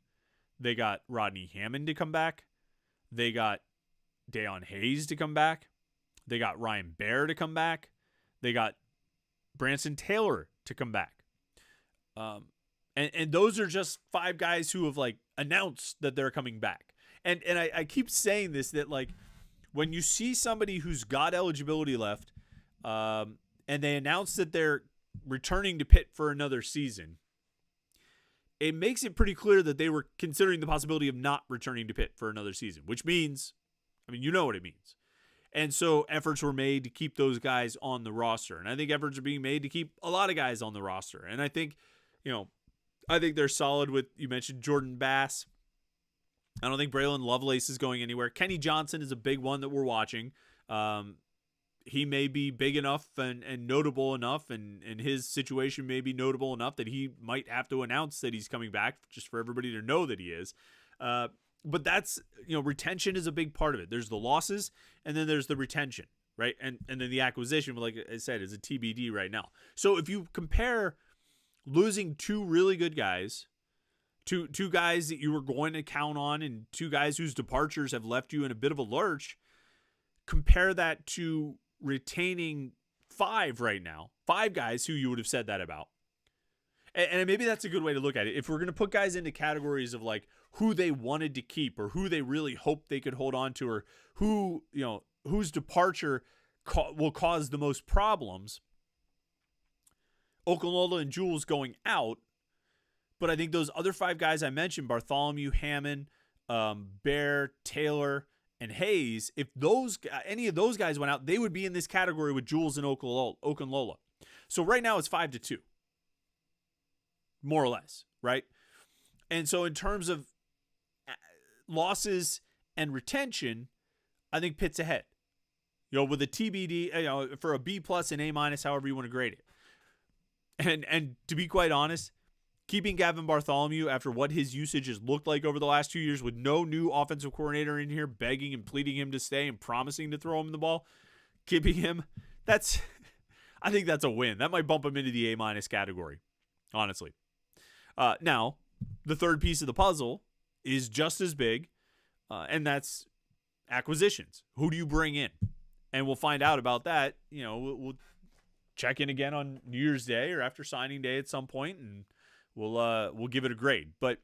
They got Rodney Hammond to come back. They got Deion Hayes to come back. They got Ryan Baer to come back. They got Branson Taylor to come back. And those are just 5 guys who have announced that they're coming back. And I keep saying this, that when you see somebody who's got eligibility left, and they announce that they're returning to Pitt for another season, it makes it pretty clear that they were considering the possibility of not returning to Pitt for another season, which means, you know what it means. And so efforts were made to keep those guys on the roster. And I think efforts are being made to keep a lot of guys on the roster. And I think, they're solid with, you mentioned Jordan Bass. I don't think Braylon Lovelace is going anywhere. Kenny Johnson is a big one that we're watching. He may be big enough and notable enough, and his situation may be notable enough that he might have to announce that he's coming back just for everybody to know that he is. But that's, retention is a big part of it. There's the losses, and then there's the retention, right? And then the acquisition, like I said, is a TBD right now. So if you compare losing 2 really good guys, two guys that you were going to count on, and 2 guys whose departures have left you in a bit of a lurch, compare that to retaining 5 right now, 5 guys who you would have said that about. And maybe that's a good way to look at it. If we're going to put guys into categories of who they wanted to keep, or who they really hoped they could hold on to, or who, whose departure will cause the most problems, Okunlola and Jules going out, but I think those other 5 guys I mentioned, Bartholomew, Hammond, Bear, Taylor, and Hayes, if any of those guys went out, they would be in this category with Jules and Okunlola. So right now it's 5-2, more or less, right? And so in terms of losses and retention, I think Pitt's ahead. With a TBD, for a B+ and A-, however you want to grade it. And to be quite honest, keeping Gavin Bartholomew after what his usage has looked like over the last 2 years with no new offensive coordinator in here begging and pleading him to stay and promising to throw him the ball, keeping him, I think that's a win. That might bump him into the A- category, honestly. Now, the third piece of the puzzle is just as big, and that's acquisitions. Who do you bring in? And we'll find out about that. We'll check in again on New Year's Day or after signing day at some point, and we'll give it a grade. But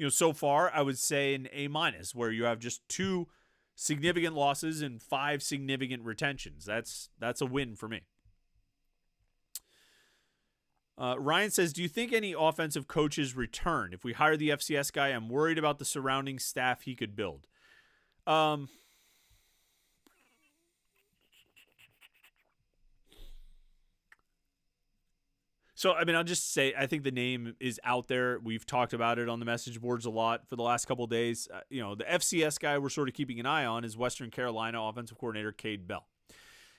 so far I would say an A-, where you have just 2 significant losses and 5 significant retentions. That's a win for me. Ryan says, do you think any offensive coaches return? If we hire the FCS guy, I'm worried about the surrounding staff he could build. So, I'll just say, I think the name is out there. We've talked about it on the message boards a lot for the last couple of days. The FCS guy we're sort of keeping an eye on is Western Carolina offensive coordinator Cade Bell.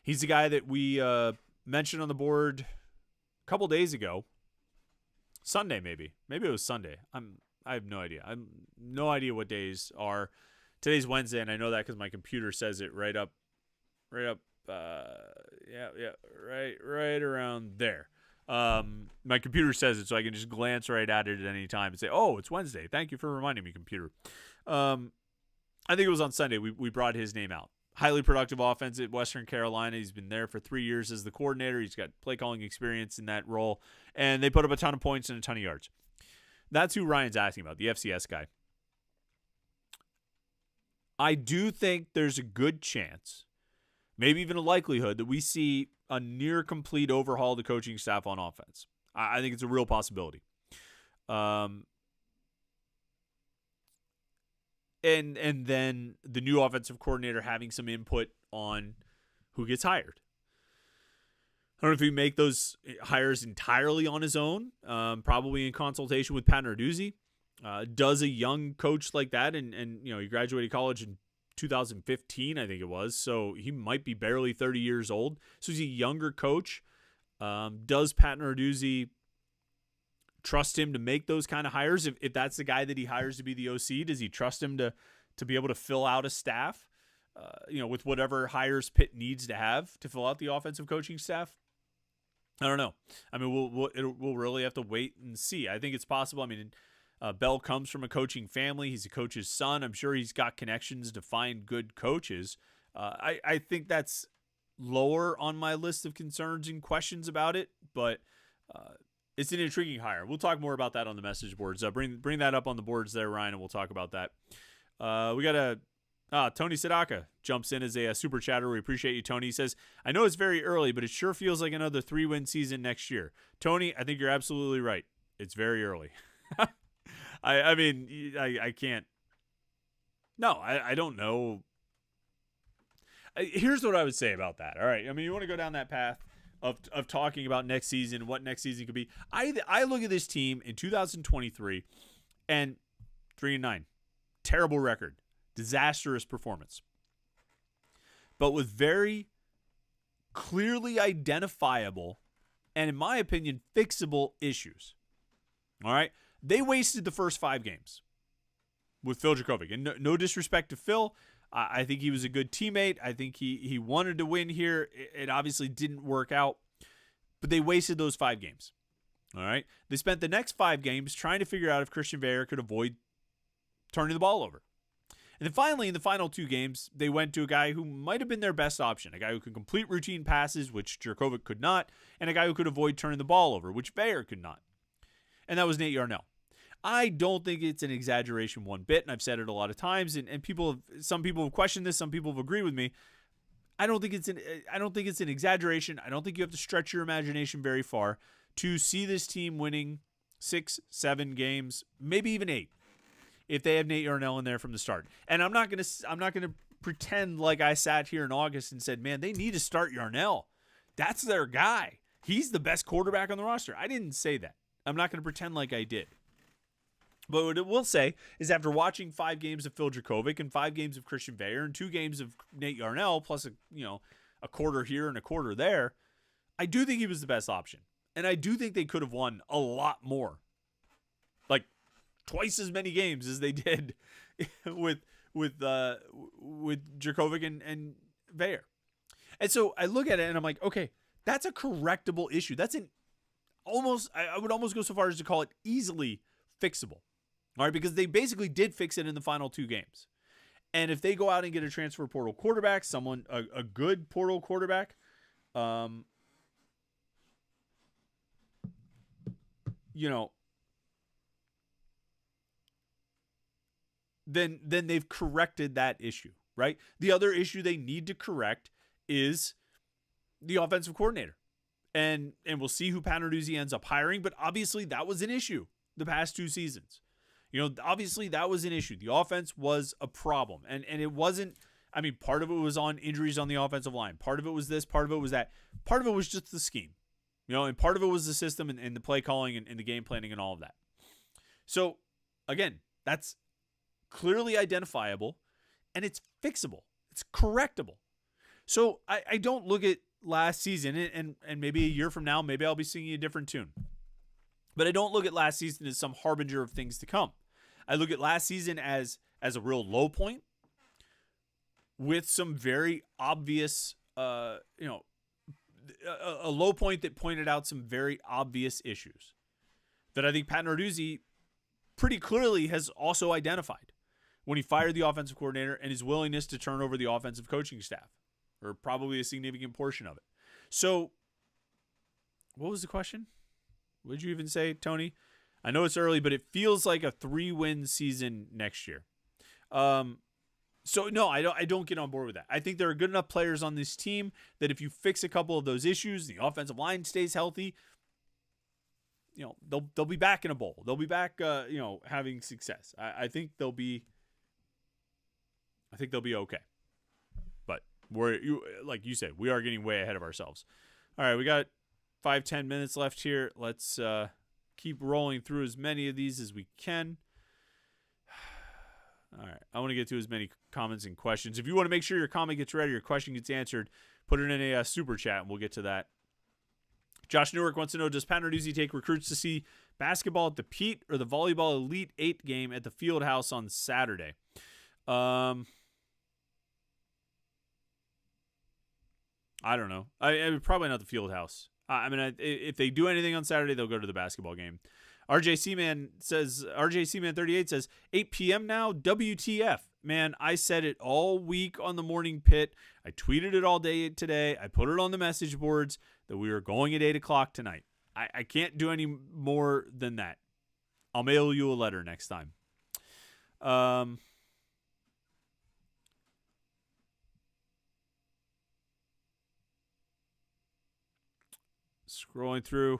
He's the guy that we mentioned on the board a couple days ago. Sunday, maybe. Maybe it was Sunday. I have no idea. I have no idea what days are. Today's Wednesday, and I know that because my computer says it right up. Right around there. My computer says it, so I can just glance right at it at any time and say, oh, it's Wednesday. Thank you for reminding me, computer. I think it was on Sunday we brought his name out. Highly productive offense at Western Carolina. He's been there for 3 years as the coordinator. He's got play calling experience in that role, and they put up a ton of points and a ton of yards. That's who Ryan's asking about, the FCS guy. I do think there's a good chance, maybe even a likelihood, that we see a near complete overhaul of the coaching staff on offense. I think it's a real possibility. And then the new offensive coordinator having some input on who gets hired. I don't know if he make those hires entirely on his own, probably in consultation with Pat Narduzzi. Does a young coach like that, and he graduated college in 2015, I think it was, so he might be barely 30 years old. So he's a younger coach. Does Pat Narduzzi trust him to make those kind of hires? If that's the guy that he hires to be the OC, does he trust him to be able to fill out a staff, with whatever hires Pitt needs to have to fill out the offensive coaching staff? I don't know. We'll really have to wait and see. I think it's possible. Bell comes from a coaching family. He's a coach's son. I'm sure he's got connections to find good coaches. I think that's lower on my list of concerns and questions about it, but it's an intriguing hire. We'll talk more about that on the message boards. Bring that up on the boards there, Ryan, and we'll talk about that. We got Tony Sadaka jumps in as a super chatter. We appreciate you, Tony. He says, I know it's very early, but it sure feels like another 3-win season next year. Tony, I think you're absolutely right. It's very early. I can't. No, I don't know. Here's what I would say about that. All right. You want to go down that path of talking about next season, what next season could be. I look at this team in 2023 and 3-9. Terrible record. Disastrous performance. But with very clearly identifiable and, in my opinion, fixable issues. All right. They wasted the first 5 games with Phil Dracovic. And no disrespect to Phil. I think he was a good teammate. I think he wanted to win here. It obviously didn't work out. But they wasted those 5 games. All right. They spent the next 5 games trying to figure out if Christian Veilleux could avoid turning the ball over. And then finally, in the final 2 games, they went to a guy who might have been their best option, a guy who could complete routine passes, which Dracovic could not, and a guy who could avoid turning the ball over, which Veilleux could not. And that was Nate Yarnell. I don't think it's an exaggeration one bit, and I've said it a lot of times, and some people have questioned this, some people have agreed with me. I don't think it's an exaggeration. I don't think you have to stretch your imagination very far to see this team winning 6, 7 games, maybe even 8, if they have Nate Yarnell in there from the start. And I'm not gonna pretend like I sat here in August and said, man, they need to start Yarnell. That's their guy. He's the best quarterback on the roster. I didn't say that. I'm not going to pretend like I did. But what I will say is after watching 5 games of Phil Dracovic and 5 games of Christian Veyer and 2 games of Nate Yarnell, plus a quarter here and a quarter there, I do think he was the best option. And I do think they could have won a lot more. Like twice as many games as they did with Dracovic and Veyer. And so I look at it and I'm like, okay, that's a correctable issue. That's I would almost go so far as to call it easily fixable. All right, because they basically did fix it in the final 2 games. And if they go out and get a transfer portal quarterback, a good portal quarterback, then they've corrected that issue, right? The other issue they need to correct is the offensive coordinator. And we'll see who Panther-Lair ends up hiring, but obviously that was an issue the past 2 seasons. Obviously that was an issue. The offense was a problem. And it wasn't, part of it was on injuries on the offensive line. Part of it was this, part of it was that. Part of it was just the scheme. And part of it was the system and the play calling and the game planning and all of that. So, again, that's clearly identifiable and it's fixable. It's correctable. So, I don't look at last season, and maybe a year from now, maybe I'll be singing a different tune. But I don't look at last season as some harbinger of things to come. I look at last season as a real low point with some very obvious, a low point that pointed out some very obvious issues that I think Pat Narduzzi pretty clearly has also identified when he fired the offensive coordinator and his willingness to turn over the offensive coaching staff, or probably a significant portion of it. So, what was the question? What did you even say, Tony? I know it's early, but it feels like a 3-win season next year. So no, I don't get on board with that. I think there are good enough players on this team that if you fix a couple of those issues, the offensive line stays healthy, they'll be back in a bowl. They'll be back, having success. I think they'll be okay. But like you said, we are getting way ahead of ourselves. All right, we got 5-10 minutes left here. Let's keep rolling through as many of these as we can. All right, I want to get to as many comments and questions. If you want to make sure your comment gets read or your question gets answered, put it in a super chat, and we'll get to that. Josh Newark wants to know, does Pat Narduzzi take recruits to see basketball at the Pitt or the volleyball Elite 8 game at the Field House on Saturday? I don't know. I probably not the Field House. If they do anything on Saturday, they'll go to the basketball game. RJC Man 38 says 8 p.m. now. WTF, man! I said it all week on the Morning Pit. I tweeted it all day today. I put it on the message boards that we were going at 8 o'clock tonight. I can't do any more than that. I'll mail you a letter next time. Scrolling through.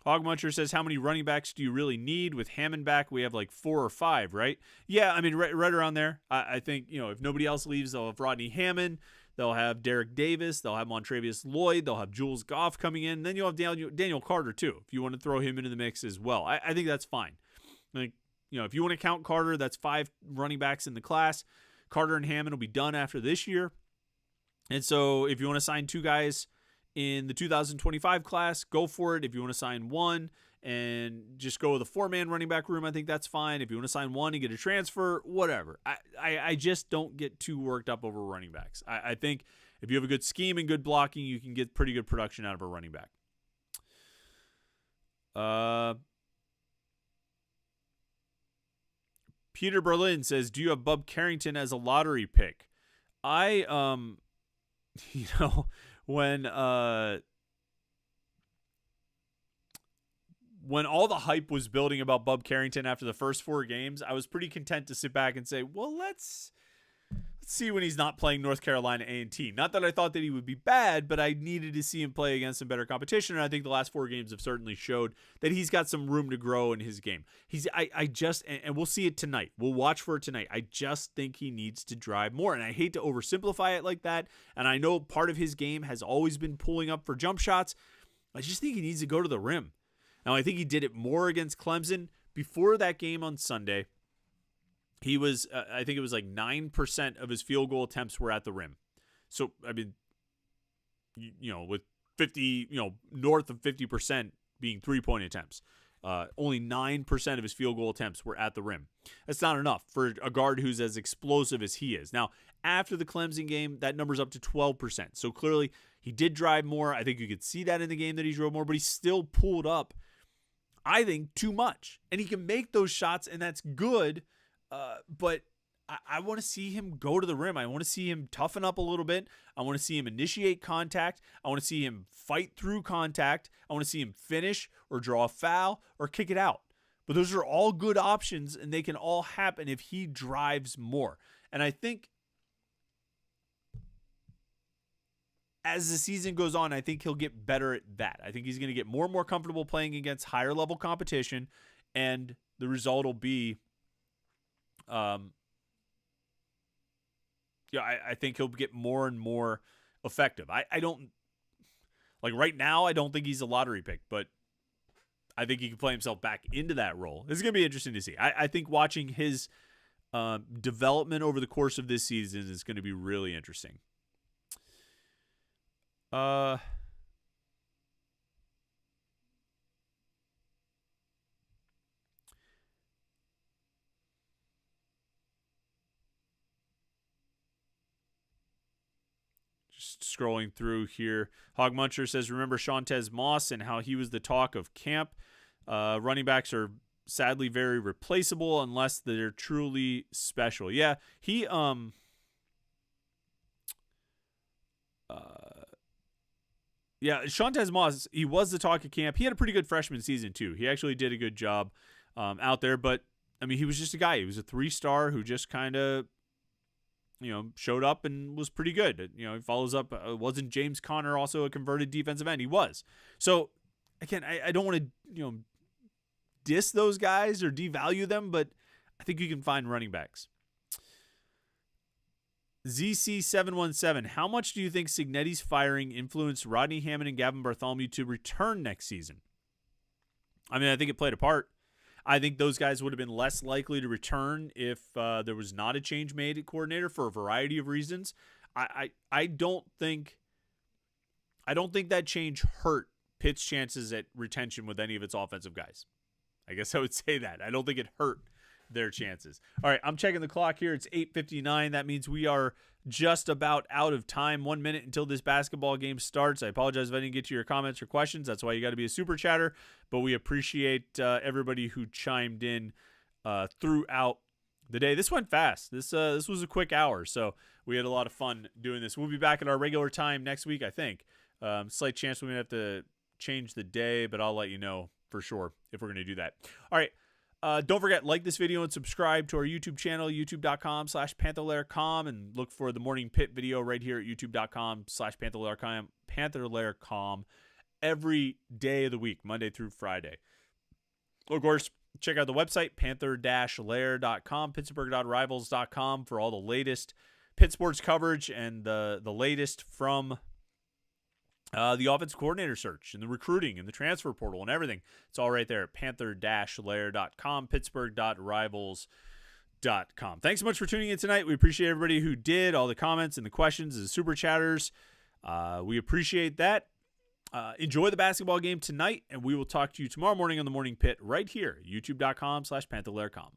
Hogmuncher says, how many running backs do you really need? With Hammond back, we have like 4 or 5, right? Yeah, right around there. I think, if nobody else leaves, they'll have Rodney Hammond. They'll have Derek Davis. They'll have Montravius Lloyd. They'll have Jules Goff coming in. Then you'll have Daniel Carter, too, if you want to throw him into the mix as well. I think that's fine. Like, if you want to count Carter, that's 5 running backs in the class. Carter and Hammond will be done after this year. And so if you want to sign 2 guys in the 2025 class, go for it. If you want to sign 1 and just go with a 4-man running back room, I think that's fine. If you want to sign 1 and get a transfer, whatever. I just don't get too worked up over running backs. I think if you have a good scheme and good blocking, you can get pretty good production out of a running back. Peter Berlin says, do you have Bub Carrington as a lottery pick? When all the hype was building about Bub Carrington after the first 4 games, I was pretty content to sit back and say, well, let's see when he's not playing North Carolina A&T. Not that I thought that he would be bad, but I needed to see him play against some better competition, and I think the last 4 games have certainly showed that he's got some room to grow in his game. And we'll see it tonight. We'll watch for it tonight. I just think he needs to drive more, and I hate to oversimplify it like that, and I know part of his game has always been pulling up for jump shots. I just think he needs to go to the rim. Now, I think he did it more against Clemson. Before that game on Sunday, he was, I think it was like 9% of his field goal attempts were at the rim. So, I mean, with 50, north of 50% being 3-point attempts, only 9% of his field goal attempts were at the rim. That's not enough for a guard who's as explosive as he is. Now, after the Clemson game, that number's up to 12%. So clearly, he did drive more. I think you could see that in the game that he drove more, but he still pulled up, I think, too much. And he can make those shots, and that's good. But I want to see him go to the rim. I want to see him toughen up a little bit. I want to see him initiate contact. I want to see him fight through contact. I want to see him finish or draw a foul or kick it out. But those are all good options, and they can all happen if he drives more. And I think as the season goes on, I think he'll get better at that. I think he's going to get more and more comfortable playing against higher level competition, and the result will be I think he'll get more and more effective. I don't, like right now, I don't think he's a lottery pick, but I think he can play himself back into that role. It's going to be interesting to see. I think watching his development over the course of this season is going to be really interesting. Scrolling through here, Hog Muncher says, remember Shantez Moss and how he was the talk of camp. Running backs are sadly very replaceable unless they're truly special. Yeah, he Shantez Moss, he was the talk of camp. He had a pretty good freshman season too. He actually did a good job out there, but I mean, he was just a guy. He was a 3-star who just kind of showed up and was pretty good. He follows up. Wasn't James Conner also a converted defensive end? He was. So, again, I don't want to, diss those guys or devalue them, but I think you can find running backs. ZC717, how much do you think Cignetti's firing influenced Rodney Hammond and Gavin Bartholomew to return next season? I mean, I think it played a part. I think those guys would have been less likely to return if there was not a change made at coordinator for a variety of reasons. I don't think that change hurt Pitt's chances at retention with any of its offensive guys. I guess I would say that. I don't think it hurt their chances. All right, I'm checking the clock here. It's 8:59. That means we are just about out of time. 1 minute until this basketball game starts. I apologize if I didn't get to your comments or questions. That's why you got to be a super chatter. But we appreciate everybody who chimed in throughout the day. This went fast. This was a quick hour, so we had a lot of fun doing this. We'll be back at our regular time next week, I think. Slight chance we may have to change the day, but I'll let you know for sure if we're going to do that. All right. Don't forget, like this video and subscribe to our YouTube channel, youtube.com/Panther-Lair.com, and look for the Morning Pit video right here at youtube.com/Panther-Lair.com, Panther-Lair.com, every day of the week, Monday through Friday. Of course, check out the website, Panther-Lair.com, Pittsburgh.rivals.com for all the latest Pitt sports coverage and the latest from the offensive coordinator search and the recruiting and the transfer portal and everything. It's all right there at Panther-Lair.com, Pittsburgh.rivals.com. Thanks so much for tuning in tonight. We appreciate everybody who did, all the comments and the questions and the super chatters. We appreciate that. Enjoy the basketball game tonight, and we will talk to you tomorrow morning on the Morning Pit right here, youtube.com/Panther-Lair.com.